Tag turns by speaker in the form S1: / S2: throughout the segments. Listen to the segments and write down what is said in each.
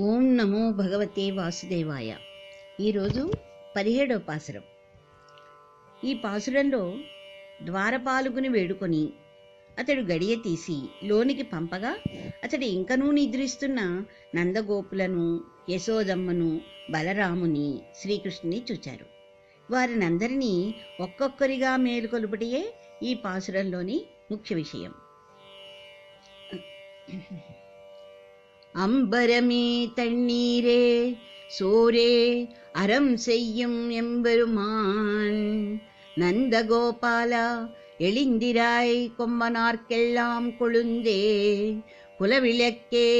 S1: ఓం నమో భగవతే వాసుదేవాయ. ఈరోజు 17వ పాసురం. ఈ పాసురంలో ద్వారపాలకుని వేడుకొని అతడు గడియ తీసి లోనికి పంపగా అతడు ఇంకనూ నిద్రిస్తున్న నందగోపులను, యశోదమ్మను, బలరాముని, శ్రీకృష్ణుని చూచారు. వారినందరినీ ఒక్కొక్కరిగా మేలుకొలుపుటయే ఈ పాసురంలోని ముఖ్య విషయం. அம்பரமே தண்ணீரே சோரே அறம் செய்யும் எம்பெருமான் நந்தகோபாலா எளிந்திராய் கொம்பனார்க்கெல்லாம் கொழுந்தே குலவிளக்கே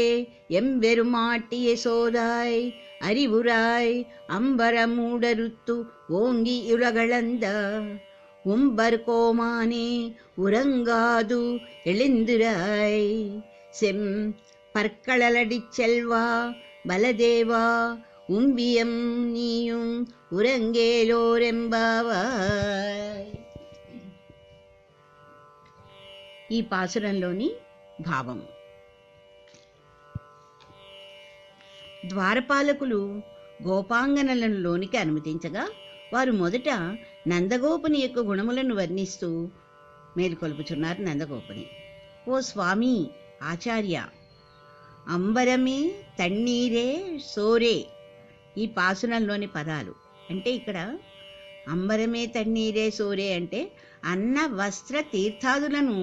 S1: எம்பெருமாட்டி யசோதாய் அறிவுராய் அம்பரமூடருத்து ஓங்கி உலகளந்த உம்பர் கோமானே உறங்காது எழுந்திராய் செம் பற்களலடிச் செல்வா பலதேவா உம்பியம் நீயும் ఉరంగేలోరెంబావాయ్. ఈ పాసురంలోని భావం. ద్వారపాలకులు గోపాంగనలను లోనికి అనుమతించగా వారు మొదట నందగోపుని యొక్క గుణములను వర్ణిస్తూ మేలుకొల్పుచున్నారు. నందగోపుని, ఓ స్వామి ఆచార్య, అంబరమే తన్నీరే సోరే ఈ పాసురంలోని పదాలు. అంటే ఇక్కడ అంబరమే తన్నీరే సోరే అంటే అన్న వస్త్ర తీర్థాదులను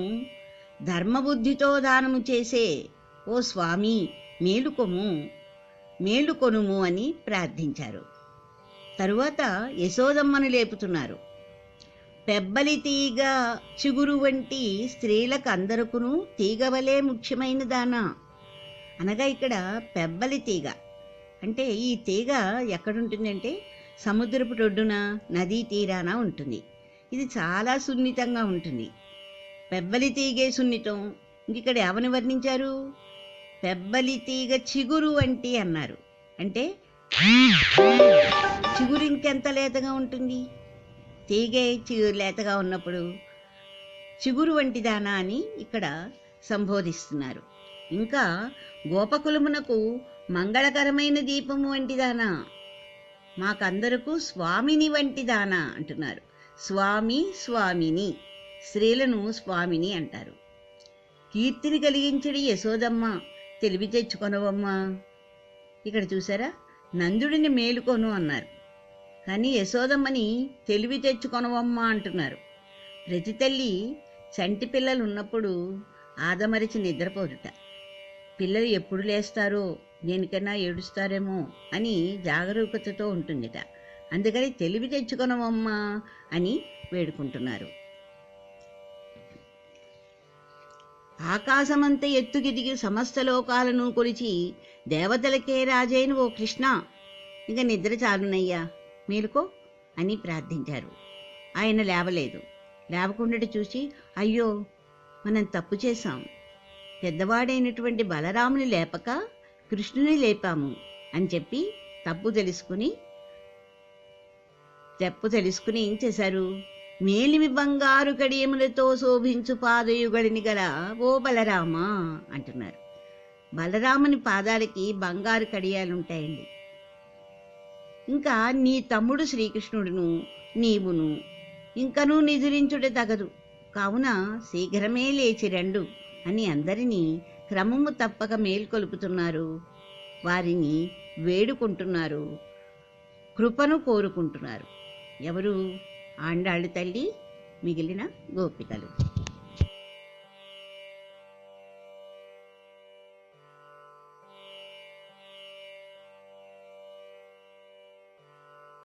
S1: ధర్మబుద్ధితో దానము చేసే ఓ స్వామి మేలుకొనుము అని ప్రార్థించారు. తరువాత యశోదమ్మను లేపుతున్నారు. పెబ్బలి తీగ చిగురు వంటి స్త్రీలకు అందరకును తీగవలే ముఖ్యమైన దానా. అనగా ఇక్కడ పెబ్బలి తీగ అంటే ఈ తీగ ఎక్కడుంటుందంటే సముద్రపు ఒడ్డున, నదీ తీరాన ఉంటుంది. ఇది చాలా సున్నితంగా ఉంటుంది. పెబ్బలి తీగే సున్నితం. ఇక్కడ ఎవరిని వర్ణించారు? పెబ్బలి తీగ చిగురు వంటి అన్నారు. అంటే చిగురు ఇంకెంత లేతగా ఉంటుంది? తీగే చిగురు లేతగా ఉన్నప్పుడు చిగురు వంటి దానా అని ఇక్కడ సంబోధిస్తున్నారు. ఇంకా గోపకులమునకు మంగళకరమైన దీపము వంటిదానా, మాకందరకు స్వామిని వంటిదానా అంటున్నారు. స్వామి, స్వామిని, స్త్రీలను స్వామిని అంటారు. కీర్తిని కలిగించడి యశోదమ్మ, తెలివి తెచ్చుకొనవమ్మా. ఇక్కడ చూసారా, నందుడిని మేలుకొను అన్నారు, కానీ యశోదమ్మని తెలివి తెచ్చుకొనవమ్మా అంటున్నారు. ప్రతి తల్లి చంటి పిల్లలు ఉన్నప్పుడు ఆదమరిచి నిద్రపోరుట. పిల్లలు ఎప్పుడు లేస్తారో, దేనికన్నా ఏడుస్తారేమో అని జాగరూకతతో ఉంటుందిట. అందుకని తెలివి తెచ్చుకొనవమ్మా అని వేడుకుంటున్నారు. ఆకాశమంత ఎత్తుకిదిగి సమస్త లోకాలను కొలిచి దేవతలకే రాజైన ఓ కృష్ణ, ఇక నిద్ర చాలునయ్యా, మేలుకో అని ప్రార్థించారు. ఆయన లేవలేదు. లేవకుండా చూసి, అయ్యో మనం తప్పు చేశాం, పెద్దవాడైనటువంటి బలరాముని లేపక కృష్ణుని లేపాము అని చెప్పి తప్పు తెలుసుకుని ఏం చేశారు? మేలిమి బంగారు కడియములతో శోభించు పాదయుగడిని గల ఓ బలరామా అంటున్నారు. బలరాముని పాదాలకి బంగారు కడియాలుంటాయండి. ఇంకా నీ తమ్ముడు శ్రీకృష్ణుడును నీవును ఇంకనూ నిదురించుట తగదు, కావున శీఘ్రమే లేచి రండు అని అందరినీ క్రమము తప్పక మేల్కొలుపుతున్నారు. వారిని వేడుకుంటున్నారు, కృపను కోరుకుంటున్నారు. ఎవరు? ఆండాళ్ళు తల్లి, మిగిలిన గోపికలు.